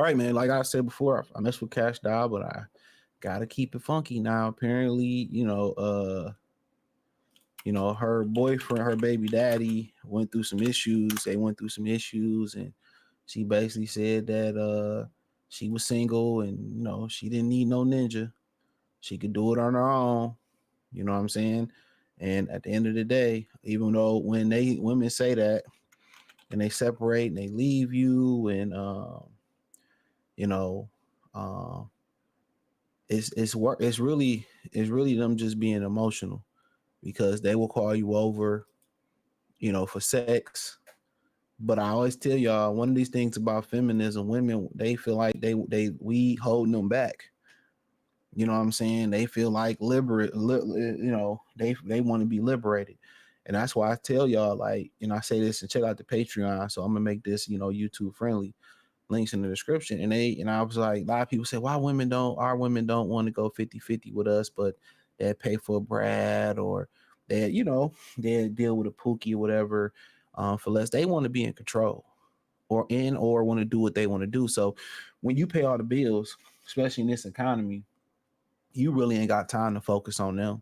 right, man. Like I said before, I mess with Cash Doll, but I gotta keep it funky now. Apparently, her boyfriend, her baby daddy, went through some issues. They went through some issues, and she basically said that she was single and she didn't need no ninja. She could do it on her own. You know what I'm saying? And at the end of the day, even though when women say that and they separate and they leave you, and you know, um, it's work. It's really them just being emotional because they will call you over, for sex. But I always tell y'all one of these things about feminism: women, they feel like we holding them back. You know what I'm saying? They feel like they want to be liberated. And that's why I tell y'all, like, I say this and check out the Patreon. So I'm gonna make this, YouTube friendly. Links in the description. And I was like, a lot of people say, why our women don't want to go 50-50 with us, but they pay for a Brad, or they deal with a Pookie or whatever, for less. They want to be in control or want to do what they want to do. So when you pay all the bills, especially in this economy, you really ain't got time to focus on them.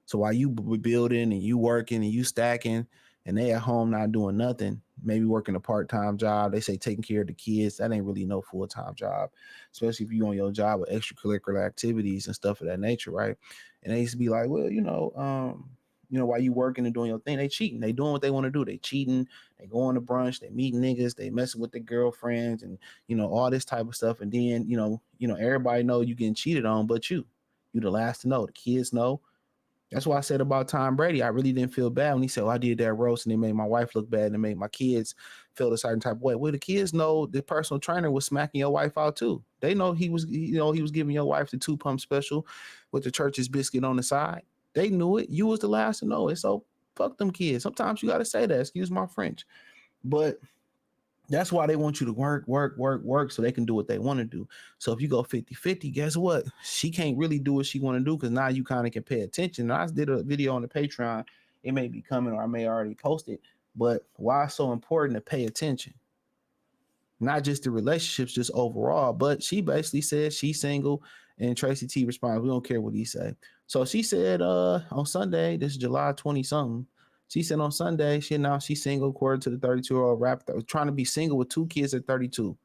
So while you building and you working and you stacking, and they at home not doing nothing, maybe working a part-time job, they say taking care of the kids, that ain't really no full-time job, especially if you on your job with extracurricular activities and stuff of that nature, right? And they used to be like, well, while you working and doing your thing, they cheating, they doing what they want to do, they cheating, they going to brunch, they meeting niggas, they messing with their girlfriends, and all this type of stuff. And then everybody know you getting cheated on, but you the last to know. The kids know. That's why I said about Tom Brady, I really didn't feel bad when he said, I did that roast and it made my wife look bad and it made my kids feel a certain type of way. Well, the kids know the personal trainer was smacking your wife out too. They know he was giving your wife the 2-pump special with the church's biscuit on the side. They knew it. You was the last to know it. So fuck them kids. Sometimes you got to say that. Excuse my French. But that's why they want you to work, work, work, work so they can do what they want to do. So if you go 50-50, guess what? She can't really do what she want to do because now you kind of can pay attention. I did a video on the Patreon. It may be coming or I may already post it. But why it's so important to pay attention? Not just the relationships, just overall. But she basically said she's single, and Tracy T responds, we don't care what he say. So she said on Sunday, this is July 20 something. She said on Sunday, she announced she's single, according to the 32-year-old rapper, trying to be single with 2 kids at 32.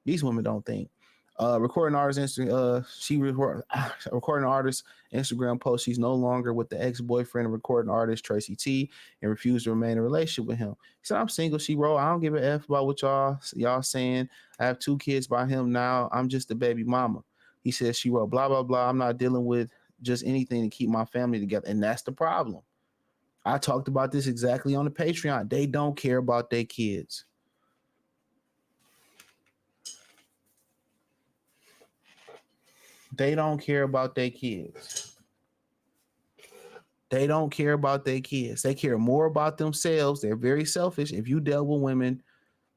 These women don't think. Recording artist Instagram post. She's no longer with the ex-boyfriend, recording artist Tracy T, and refused to remain in a relationship with him. He said, "I'm single." She wrote, "I don't give a f about what y'all saying. I have 2 kids by him now. I'm just a baby mama." He says, she wrote, "Blah blah blah. I'm not dealing with just anything to keep my family together," and that's the problem. I talked about this exactly on the Patreon. They don't care about their kids. They don't care about their kids. They don't care about their kids. They care more about themselves. They're very selfish. If you deal with women,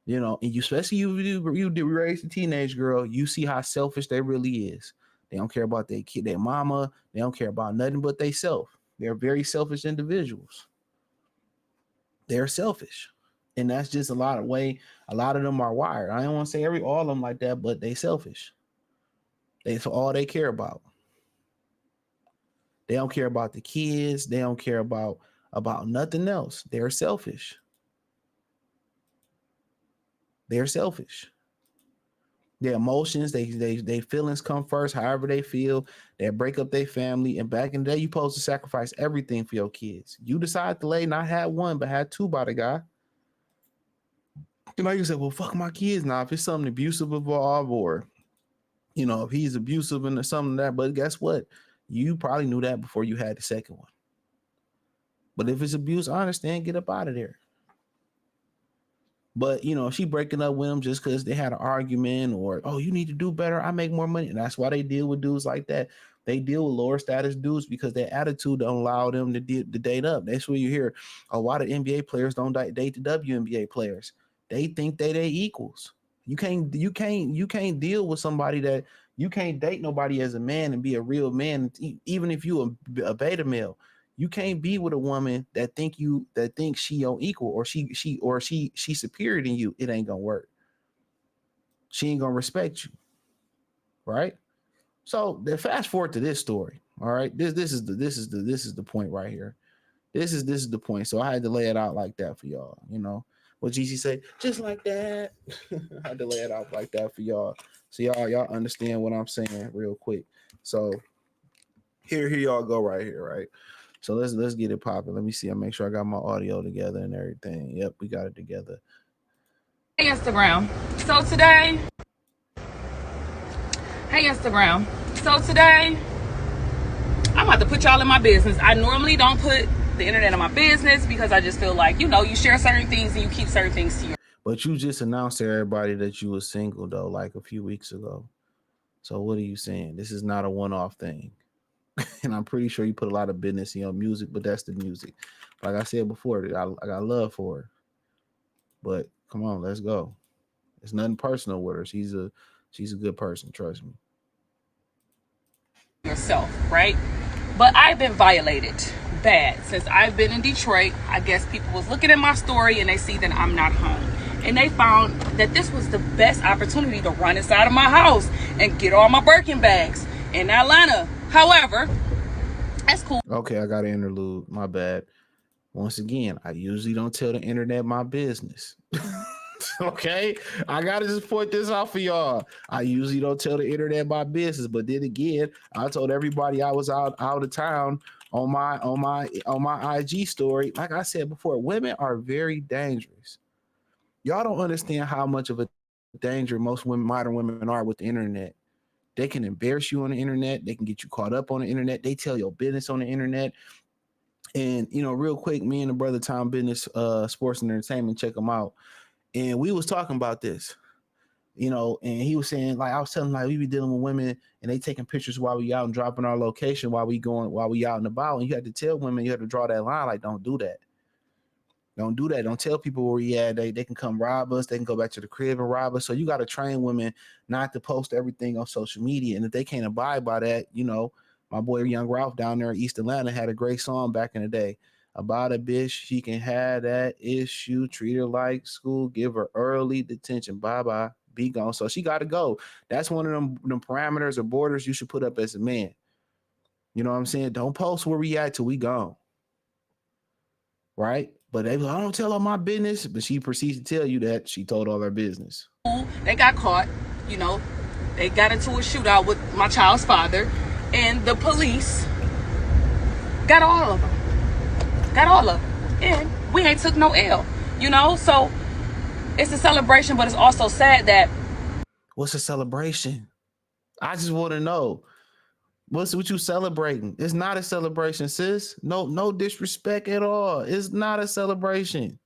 and you, especially you raise a teenage girl, you see how selfish they really is. They don't care about their kid, their mama. They don't care about nothing but they self. They're very selfish individuals. They're selfish. And that's just a lot of them are wired. I don't want to say all of them like that, but they selfish. That's all they care about. They don't care about the kids. They don't care about nothing else. They're selfish. They're selfish. Their emotions, they feelings come first. However they feel, they break up their family. And back in the day, you supposed to sacrifice everything for your kids. You decide to not have 1, but have 2 by the guy. You say, well, fuck my kids now. If it's something abusive involved, or if he's abusive and something like that, but guess what? You probably knew that before you had the second one. But if it's abuse, I understand, get up out of there. But she breaking up with him just because they had an argument, or you need to do better, I make more money. And that's why they deal with dudes like that. They deal with lower status dudes because their attitude don't allow them to date up. That's where you hear a lot of NBA players don't date the WNBA players. They think they equals. You can't deal with somebody that you can't date nobody as a man and be a real man, even if you a beta male. You can't be with a woman that thinks she your equal, or she superior than you. It ain't gonna work. she ain't gonna respect you, right? So then fast forward to this story. All right, this is the point right here. This is the point. So I had to lay it out like that for y'all. You know what Gigi say? Just like that. I had to lay it out like that for y'all. So y'all understand what I'm saying real quick. So here y'all go right here, right? So let's get it popping. Let me see. I make sure I got my audio together and everything. Yep, we got it together. Instagram. So today, hey Instagram. So today, I'm about to put y'all in my business. I normally don't put the internet in my business because I just feel like, you share certain things and you keep certain things to yourself. But you just announced to everybody that you were single though, like a few weeks ago. So what are you saying? This is not a one-off thing. And I'm pretty sure you put a lot of business in your music, but that's the music. Like I said before, I got love for her. But come on, let's go. It's nothing personal with her. She's a good person, trust me. Yourself, right? But I've been violated bad since I've been in Detroit. I guess people was looking at my story and they see that I'm not home. And they found that this was the best opportunity to run inside of my house and get all my Birkin bags in Atlanta. However, that's cool. Okay, I got an interlude. My bad. Once again, I usually don't tell the internet my business. Okay, I gotta just point this out for y'all. I usually don't tell the internet my business, but then again, I told everybody I was out of town on my IG story. Like I said before, women are very dangerous. Y'all don't understand how much of a danger most women, modern women, are with the internet. They can embarrass you on the internet. They can get you caught up on the internet. They tell your business on the internet. And real quick, me and the brother Tom Business, Sports and Entertainment, check them out. And we was talking about this, and he was saying, like, I was telling him, like, we be dealing with women and they taking pictures while we out and dropping our location while we out and about. And you had to tell women, you had to draw that line, like, don't do that. Don't do that. Don't tell people where we at. They can come rob us. They can go back to the crib and rob us. So you got to train women not to post everything on social media. And if they can't abide by that, my boy Young Ralph down there in East Atlanta had a great song back in the day about a bitch. She can have that issue. Treat her like school. Give her early detention. Bye-bye. Be gone. So she got to go. That's one of them parameters or borders you should put up as a man. You know what I'm saying? Don't post where we at till we gone. Right? But I don't tell her my business. But she proceeds to tell you that she told all her business. They got caught. They got into a shootout with my child's father. And the police got all of them. And we ain't took no L. So it's a celebration, but it's also sad that. What's a celebration? I just want to know. What you celebrating? It's not a celebration, sis. No disrespect at all. It's not a celebration.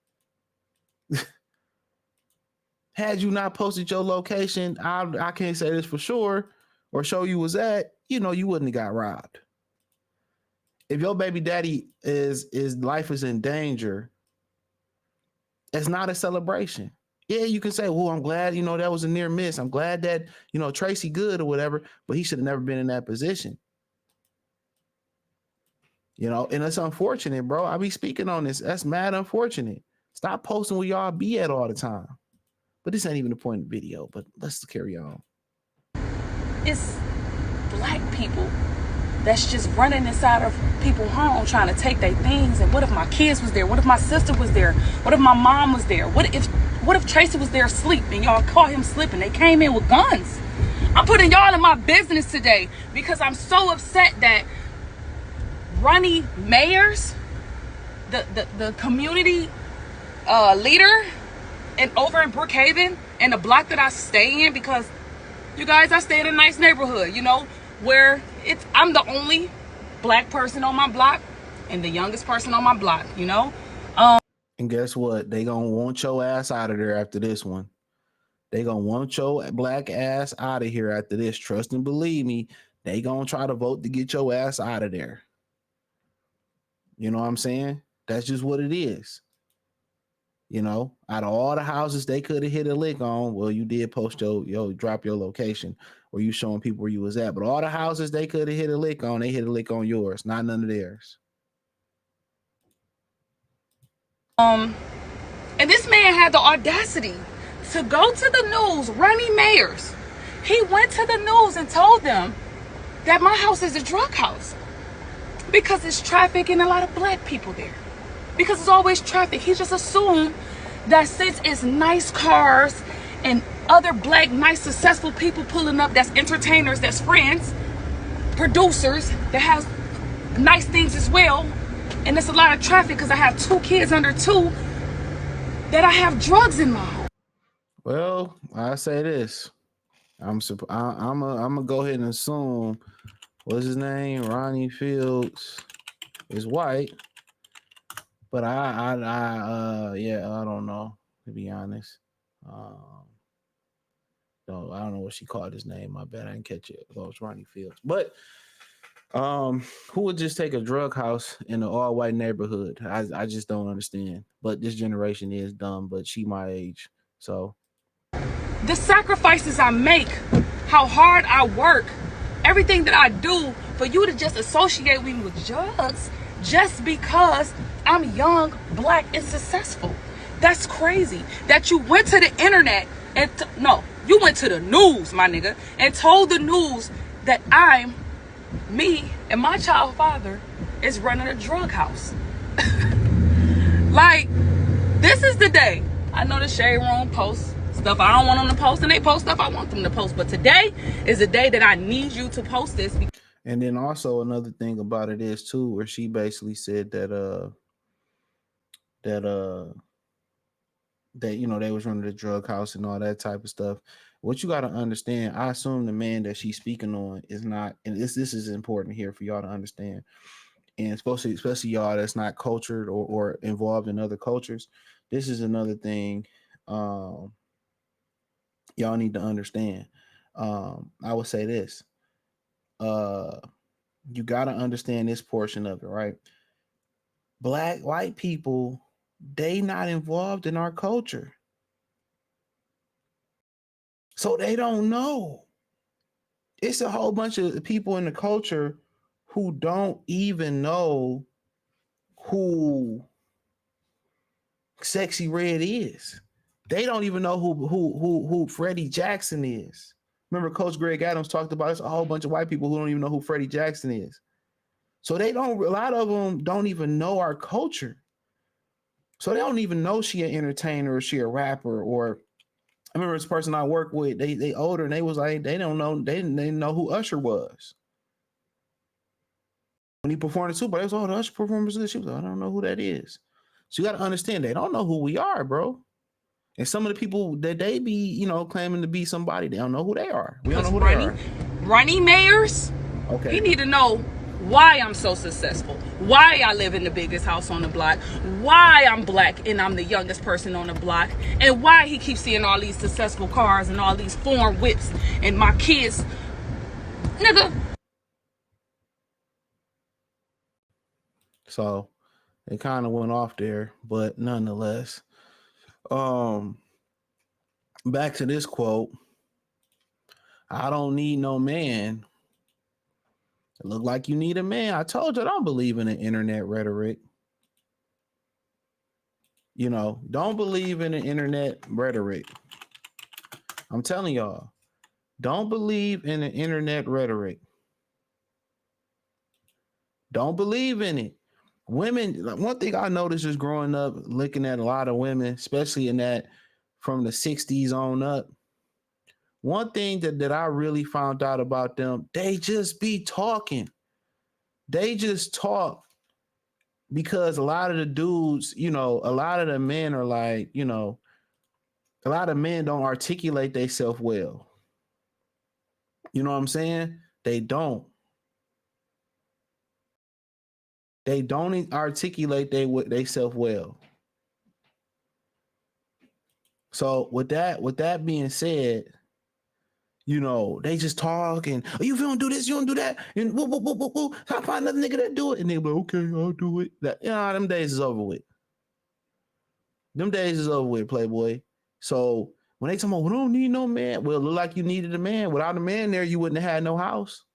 Had you not posted your location, I can't say this for sure, or show you was at, you wouldn't have got robbed. If your baby daddy is life is in danger, it's not a celebration. Yeah, you can say, well, I'm glad, that was a near miss. I'm glad that, Tracy good or whatever, but he should have never been in that position. And it's unfortunate, bro. I be speaking on this. That's mad unfortunate. Stop posting where y'all be at all the time. But this ain't even the point of the video, but let's carry on. It's black people that's just running inside of people's home trying to take their things. And what if my kids was there? What if my sister was there? What if my mom was there? What if Tracy was there asleep and y'all caught him slipping? They came in with guns. I'm putting y'all in my business today because I'm so upset that Ronnie Mayers, the community leader and over in Brookhaven and the block that I stay in, because you guys, I stay in a nice neighborhood, where I'm the only black person on my block and the youngest person on my block, And guess what? They gonna want your ass out of there after this one. They gonna want your black ass out of here after this. Trust and believe me, they gonna try to vote to get your ass out of there. You know what I'm saying? That's just what it is. Out of all the houses they could have hit a lick on, well, you did post drop your location or you showing people where you was at. But all the houses they could have hit a lick on, they hit a lick on yours, not none of theirs. And this man had the audacity to go to the news, Ronnie Mayers, he went to the news and told them that my house is a drug house because it's traffic and a lot of black people there. Because it's always traffic. He just assumed that since it's nice cars and other black, nice, successful people pulling up, that's entertainers, that's friends, producers that have nice things as well, and it's a lot of traffic because I have 2 kids under 2, that I have drugs in my home. Well, I say this. I'm gonna go ahead and assume what's his name, Ronnie Fields, is white, but yeah, I don't know, to be honest. No, I don't know what she called his name. My bad, I didn't catch it. Oh, it's Ronnie Fields. But who would just take a drug house in an all white neighborhood? I just don't understand. But this generation is dumb. But she my age, so The sacrifices I make, how hard I work, everything that I do for you to just associate me with drugs just because I'm young, black, and successful. That's crazy. That you went to the internet and no, you went to the news, my nigga, and told the news that me and my child father is running a drug house. Like, this is the day. I know the Shade Room posts stuff I don't want them to post, and they post stuff I want them to post. But today is the day that I need you to post this. And then also another thing about it is too, where she basically said that you know they was running the drug house and all that type of stuff. What you got to understand, I assume the man that she's speaking on is not, and this is important here for y'all to understand, and especially y'all that's not cultured or involved in other cultures. This is another thing y'all need to understand. I would say this. You got to understand this portion of it, right? White people, they not involved in our culture. So they don't know. It's a whole bunch of people in the culture who don't even know who Sexy Red is. They don't even know who Freddie Jackson is. Remember, Coach Greg Adams talked about it's a whole bunch of white people who don't even know who Freddie Jackson is. So a lot of them don't even know our culture. So they don't even know she an entertainer or she a rapper. Or I remember this person I work with, they older and they was like, they didn't know who Usher was. When he performed the Super Bowl, they was, oh, the Usher performance is. She was like, I don't know who that is. So you got to understand, they don't know who we are, bro. And some of the people that they be, you know, claiming to be somebody, they don't know who they are. We don't know who they are. Ronnie Mayers, okay, he need to know why I'm so successful, why I live in the biggest house on the block, why I'm black and I'm the youngest person on the block, and why he keeps seeing all these successful cars and all these foreign whips and my kids. Nigga. So it kind of went off there, but nonetheless, back to this quote. I don't need no man. It look like you need a man. I told you I don't believe in the internet rhetoric. You know, don't believe in the internet rhetoric. I'm telling y'all, don't believe in the internet rhetoric. Don't believe in it. Women, one thing I noticed is growing up, looking at a lot of women, especially in that from the 60s on up. One thing that I really found out about them, they just be talking. They just talk because a lot of the dudes, you know, a lot of the men are like, you know, a lot of men don't articulate themselves well. You know what I'm saying? They don't. They don't articulate themselves well. So with that being said, you know, they just talk and, oh, you don't do this, you don't do that, and woo, woo, woo, woo, woo. I find another nigga that do it, and they be like, okay, I'll do it. That, you know, them days is over with. Them days is over with, Playboy. So when they talk about, we don't need no man, well, it look like you needed a man. Without a man there, you wouldn't have had no house.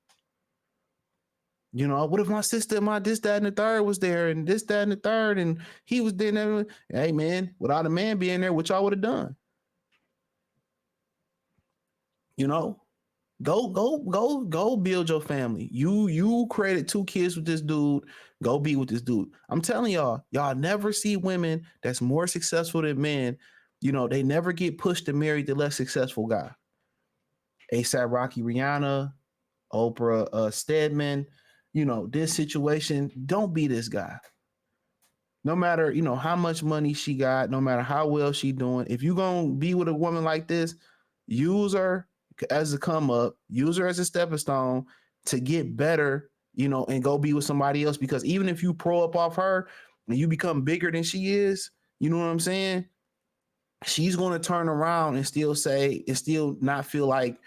You know, what if my sister, my this, that, and the third was there, and this, that, and the third, and he was there? Hey, man, without a man being there, what y'all would have done? You know, go build your family. You created 2 kids with this dude. Go be with this dude. I'm telling y'all never see women that's more successful than men. You know, they never get pushed to marry the less successful guy. ASAP Rocky, Rihanna, Oprah Stedman. You know, this situation, don't be this guy. No matter, how much money she got, no matter how well she doing, if you gonna be with a woman like this, use her as a come up, use her as a stepping stone to get better, and go be with somebody else. Because even if you pro up off her and you become bigger than she is, you know what I'm saying? She's gonna turn around and still not feel like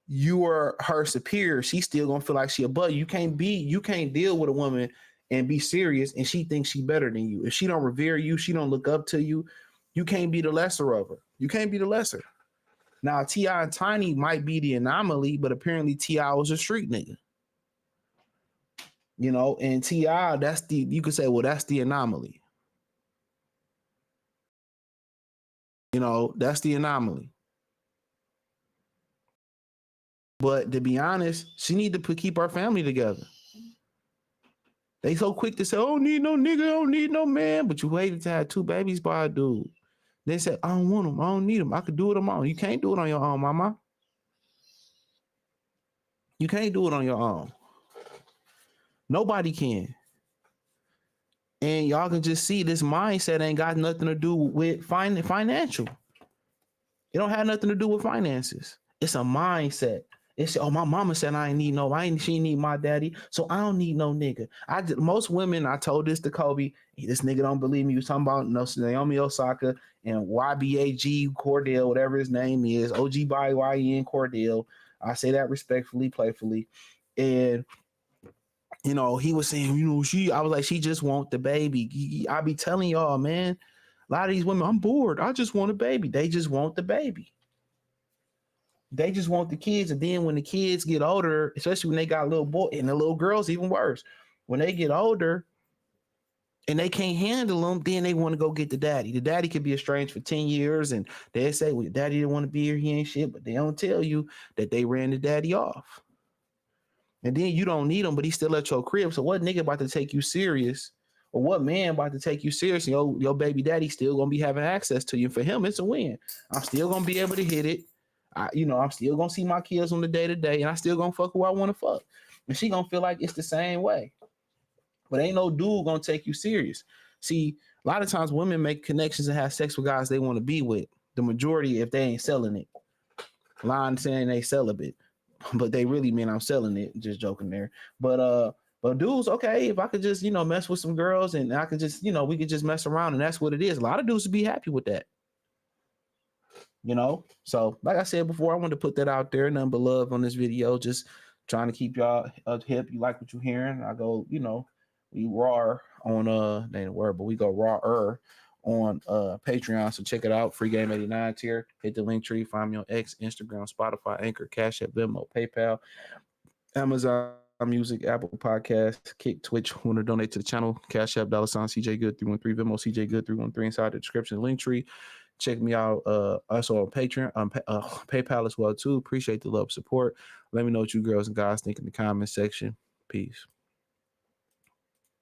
you are her superior. She's still gonna feel like she above you. You can't deal with a woman and be serious and she thinks she better than you. If she don't revere you, she don't look up to you, you can't be the lesser of her. You can't be the lesser. Now T.I. and Tiny might be the anomaly, but apparently T.I. was a street nigga. And T.I., you could say, well, that's the anomaly. That's the anomaly. But to be honest, she need to keep our family together. They so quick to say, "I don't need no nigga, I don't need no man," but you waited to have 2 babies by a dude. They said, "I don't want them, I don't need them. I could do it on my own." You can't do it on your own, mama. You can't do it on your own. Nobody can. And y'all can just see this mindset ain't got nothing to do with financial. It don't have nothing to do with finances. It's a mindset. It's, oh, my mama said she need my daddy, so I don't need no nigga. Most women, I told this to Kobe, this nigga don't believe me. He was talking about Naomi Osaka and YBAG Cordell, whatever his name is, OG by YN Cordell. I say that respectfully, playfully. And he was saying, I was like, she just want the baby. I be telling y'all, man, a lot of these women, I'm bored. I just want a baby. They just want the baby. They just want the kids. And then when the kids get older, especially when they got little boy and the little girls, even worse, when they get older and they can't handle them, then they want to go get the daddy. The daddy could be estranged for 10 years and they say, well, your daddy didn't want to be here. He ain't shit. But they don't tell you that they ran the daddy off. And then you don't need him, but he's still at your crib. So what nigga about to take you serious? Or what man about to take you serious? And your baby daddy still gonna be having access to you. For him, it's a win. I'm still gonna be able to hit it. I'm still gonna see my kids on the day to day, and I still gonna fuck who I want to fuck. And she gonna feel like it's the same way. But ain't no dude gonna take you serious. See, a lot of times women make connections and have sex with guys they want to be with. The majority, if they ain't selling it, lying saying they celibate, but they really mean I'm selling it. Just joking there. But dudes, okay, if I could just mess with some girls and I could just we could just mess around, and that's what it is. A lot of dudes would be happy with that. So like I said before, I wanted to put that out there. Nothing but love on this video. Just trying to keep y'all hip. You like what you're hearing? I go, we raw on that ain't a word, but we go raw on Patreon. So check it out. Free Game 89 tier. Hit the link tree. Find me on X, Instagram, Spotify, Anchor, Cash App, Venmo, PayPal, Amazon Music, Apple Podcasts, Kick, Twitch. Want to donate to the channel? Cash App, $ CJ Good 313, Venmo CJ Good 313 inside the description link tree. Check me out also on Patreon, PayPal as well too. Appreciate the love, support. Let me know what you girls and guys think in the comment section. Peace.